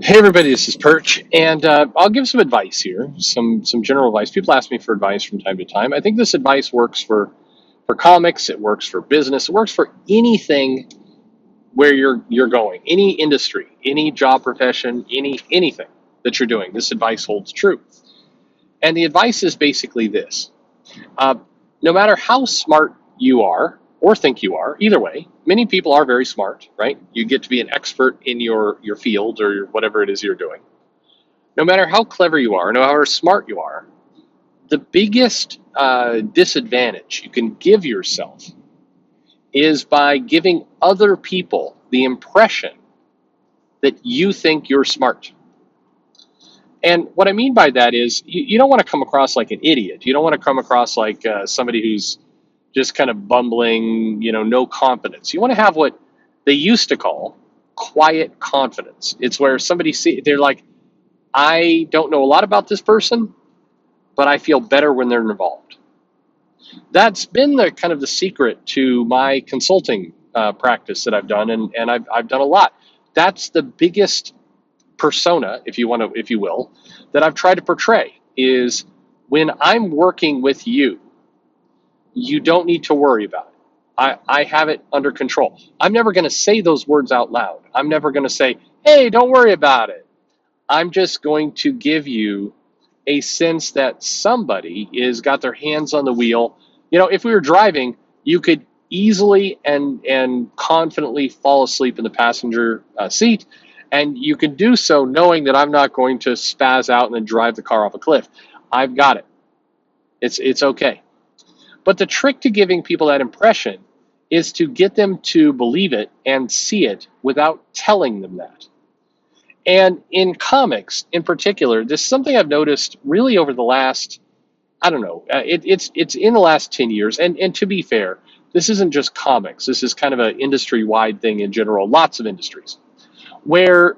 Hey everybody, this is Perch, and I'll give some advice here, some general advice. People ask me for advice from time to time. I think this advice works for comics, it works for business, it works for anything where you're going, any industry, any job profession, anything that you're doing. This advice holds true, and the advice is basically this: uh, no matter how smart you are or think you are, either way, many people are very smart, right? You get to be an expert in your field or whatever it is you're doing. No matter how clever you are, no matter how smart you are, the biggest disadvantage you can give yourself is by giving other people the impression that you think you're smart. And what I mean by that is you don't want to come across like an idiot. You don't want to come across like somebody who's just kind of bumbling, no confidence. You want to have what they used to call quiet confidence. It's where they're like, I don't know a lot about this person, but I feel better when they're involved. That's been the kind of the secret to my consulting practice that I've done, and I've done a lot. That's the biggest persona, if you want to, if you will, that I've tried to portray is when I'm working with you, you don't need to worry about it. I have it under control. I'm never going to say those words out loud. I'm never going to say, hey, don't worry about it. I'm just going to give you a sense that somebody is got their hands on the wheel. If we were driving, you could easily and confidently fall asleep in the passenger seat, and you can do so knowing that I'm not going to spaz out and then drive the car off a cliff. I've got it. It's okay. But the trick to giving people that impression is to get them to believe it and see it without telling them that. And in comics, in particular, this is something I've noticed really over the last, I don't know, it's in the last 10 years. And to be fair, this isn't just comics. This is kind of an industry-wide thing in general, lots of industries, where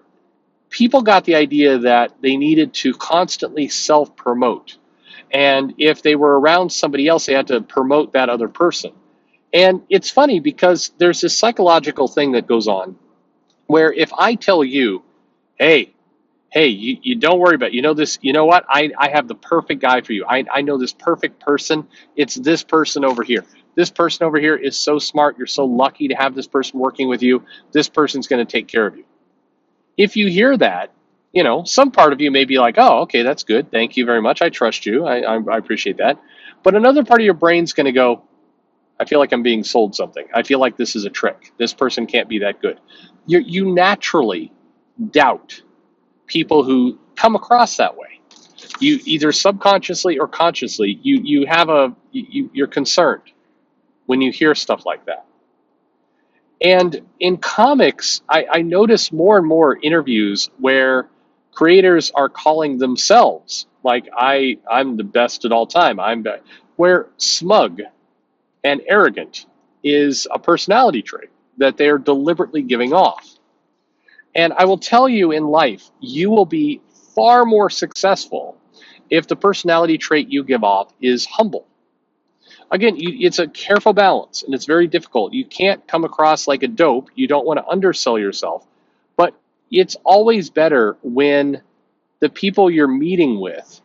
people got the idea that they needed to constantly self-promote. And if they were around somebody else, they had to promote that other person. And it's funny because there's this psychological thing that goes on where if I tell you, hey, you don't worry about it. This, what? I have the perfect guy for you. I know this perfect person. It's this person over here. This person over here is so smart. You're so lucky to have this person working with you. This person's going to take care of you. If you hear that, some part of you may be like, oh, okay, that's good. Thank you very much. I trust you. I appreciate that. But another part of your brain's going to go, I feel like I'm being sold something. I feel like this is a trick. This person can't be that good. You naturally doubt people who come across that way. You either subconsciously or consciously, you're concerned when you hear stuff like that. And in comics, I notice more and more interviews where creators are calling themselves like I'm the best at all time. Where smug and arrogant is a personality trait that they are deliberately giving off. And I will tell you in life, you will be far more successful if the personality trait you give off is humble. Again, it's a careful balance and it's very difficult. You can't come across like a dope. You don't want to undersell yourself. But it's always better when the people you're meeting with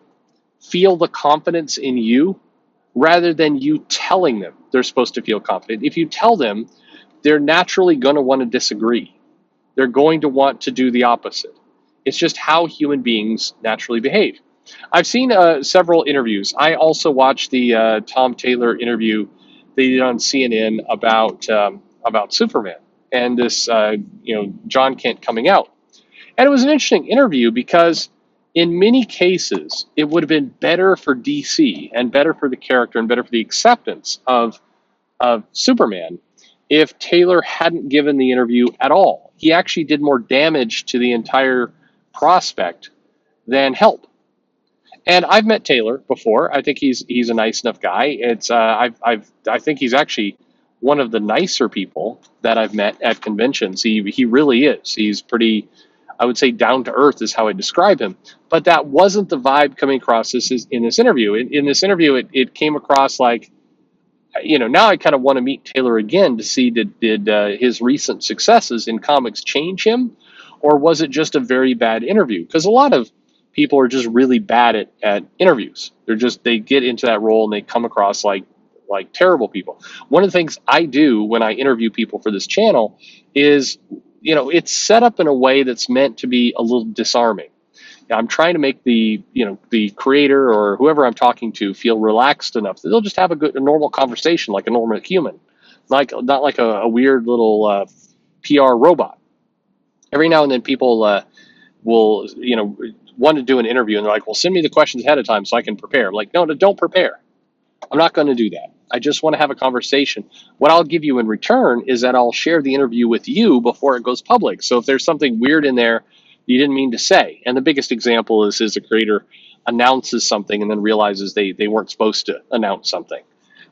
feel the confidence in you rather than you telling them they're supposed to feel confident. If you tell them, they're naturally going to want to disagree. They're going to want to do the opposite. It's just how human beings naturally behave. I've seen several interviews. I also watched the Tom Taylor interview they did on CNN about Superman and this John Kent coming out. And it was an interesting interview because in many cases it would have been better for DC and better for the character and better for the acceptance of Superman if Taylor hadn't given the interview at all. He actually did more damage to the entire prospect than help. And I've met Taylor before. I think he's a nice enough guy. I think he's actually one of the nicer people that I've met at conventions. He really is. He's pretty, I would say, down to earth is how I describe him. But that wasn't the vibe coming across in this interview. In this interview, it came across like, now I kind of want to meet Taylor again to see did his recent successes in comics change him, or was it just a very bad interview? Because a lot of people are just really bad at interviews. They get into that role and they come across like terrible people. One of the things I do when I interview people for this channel is, it's set up in a way that's meant to be a little disarming. I'm trying to make the creator or whoever I'm talking to feel relaxed enough that they'll just have a normal conversation like a normal human, not like a weird little PR robot. Every now and then people will, want to do an interview and they're like, well, send me the questions ahead of time so I can prepare. I'm like, no, don't prepare. I'm not going to do that. I just want to have a conversation. What I'll give you in return is that I'll share the interview with you before it goes public. So if there's something weird in there you didn't mean to say, and the biggest example is a creator announces something and then realizes they weren't supposed to announce something.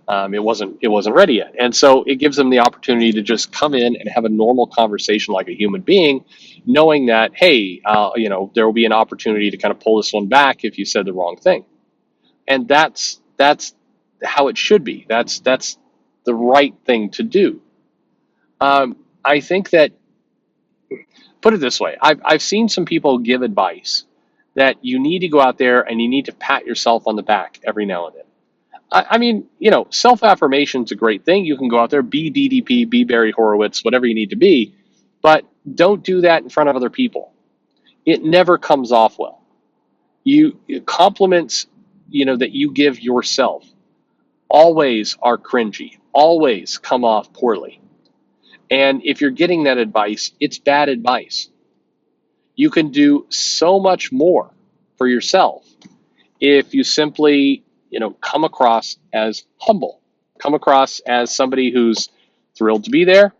It wasn't ready yet, and so it gives them the opportunity to just come in and have a normal conversation like a human being, knowing that hey, there will be an opportunity to kind of pull this one back if you said the wrong thing, and that's how it should be. That's the right thing to do. I think that, put it this way, I've seen some people give advice that you need to go out there and you need to pat yourself on the back every now and then. I mean, self-affirmation is a great thing. You can go out there, be DDP, be Barry Horowitz, whatever you need to be, but don't do that in front of other people. It never comes off well. Compliments, that you give yourself always are cringy, always come off poorly. And if you're getting that advice, it's bad advice. You can do so much more for yourself if you simply, come across as humble, come across as somebody who's thrilled to be there,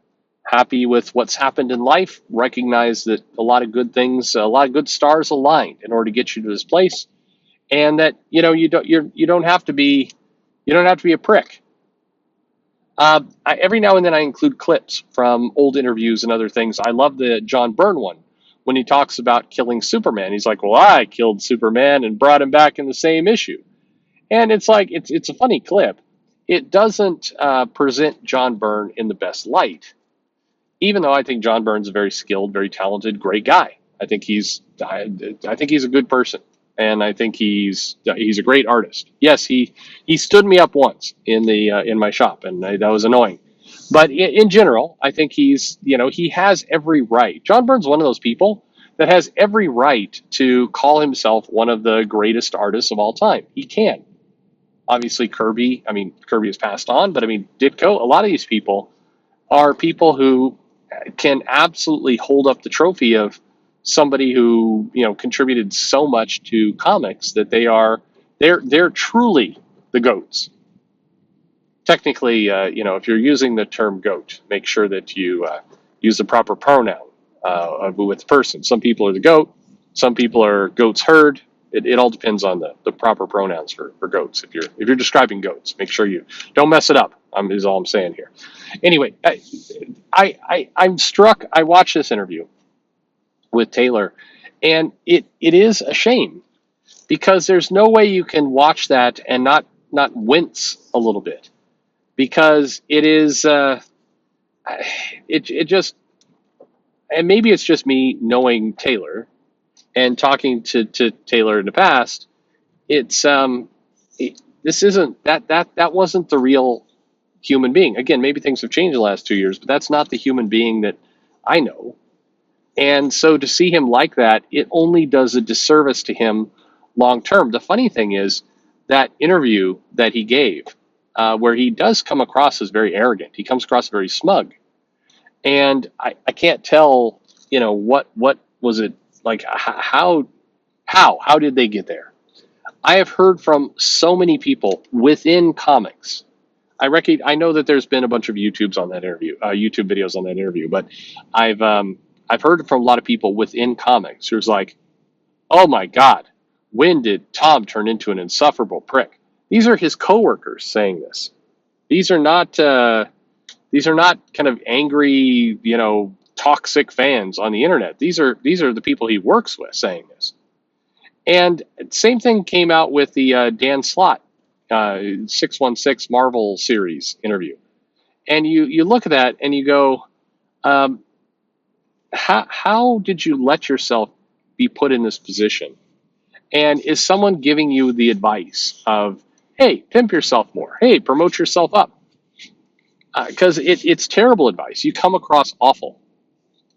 happy with what's happened in life, recognize that a lot of good things, a lot of good stars aligned in order to get you to this place, and that you don't have to be a prick. Every now and then I include clips from old interviews and other things. I love the John Byrne one when he talks about killing Superman. He's like, well, I killed Superman and brought him back in the same issue. And it's like, it's a funny clip. It doesn't present John Byrne in the best light, even though I think John Byrne's a very skilled, very talented, great guy. I think he's a good person. And I think he's a great artist. Yes, he stood me up once in my shop, and that was annoying. But in general, I think he has every right. John Byrne's one of those people that has every right to call himself one of the greatest artists of all time. He can. Obviously, Kirby has passed on, but Ditko. A lot of these people are people who can absolutely hold up the trophy of somebody who contributed so much to comics that they're truly the goats. Technically, if you're using the term goat, make sure that you use the proper pronoun with the person. Some people are the goat, some people are goats herd. It all depends on the proper pronouns for goats. If you're describing goats, make sure you don't mess it up. Is all I'm saying here. Anyway, I'm struck. I watched this interview with Taylor, and it is a shame because there's no way you can watch that and not wince a little bit, because it is it just, and maybe it's just me knowing Taylor and talking to Taylor in the past. It's this isn't that wasn't the real human being. Again, maybe things have changed in the last 2 years, but that's not the human being that I know. And so to see him like that, it only does a disservice to him long term. The funny thing is that interview that he gave, where he does come across as very arrogant. He comes across very smug. And I can't tell, what was it like? How did they get there? I have heard from so many people within comics. I know that there's been a bunch of YouTube videos on that interview, but I've heard from a lot of people within comics who's like, oh my God, when did Tom turn into an insufferable prick? These are his coworkers saying this. These are not kind of angry, toxic fans on the internet. These are the people he works with saying this. And same thing came out with the Dan Slott 616 Marvel series interview. And you look at that and you go, how did you let yourself be put in this position? And is someone giving you the advice of, hey, pimp yourself more, hey, promote yourself up? Because it's terrible advice. You come across awful,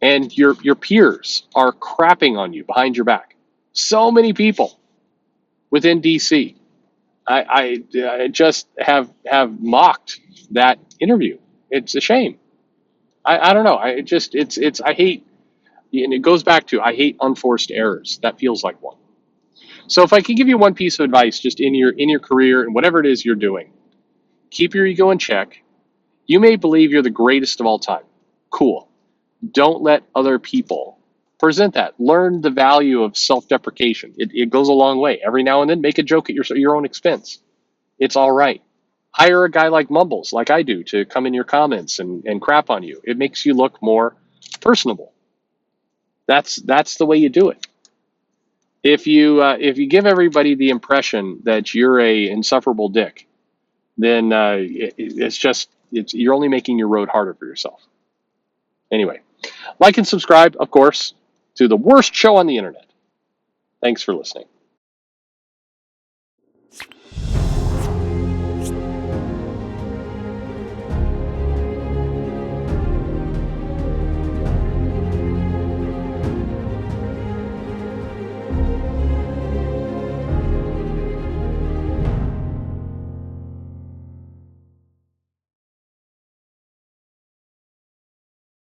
and your peers are crapping on you behind your back. So many people within DC, I just have mocked that interview. It's a shame. I don't know. I hate, and it goes back to, I hate unforced errors. That feels like one. So if I could give you one piece of advice, just in your career and whatever it is you're doing, keep your ego in check. You may believe you're the greatest of all time. Cool. Don't let other people present that. Learn the value of self-deprecation. It goes a long way. Every now and then, make a joke at your own expense. It's all right. Hire a guy like Mumbles, like I do, to come in your comments and crap on you. It makes you look more personable. That's the way you do it. If you give everybody the impression that you're a insufferable dick, then you're only making your road harder for yourself. Anyway, like and subscribe, of course, to the worst show on the internet. Thanks for listening.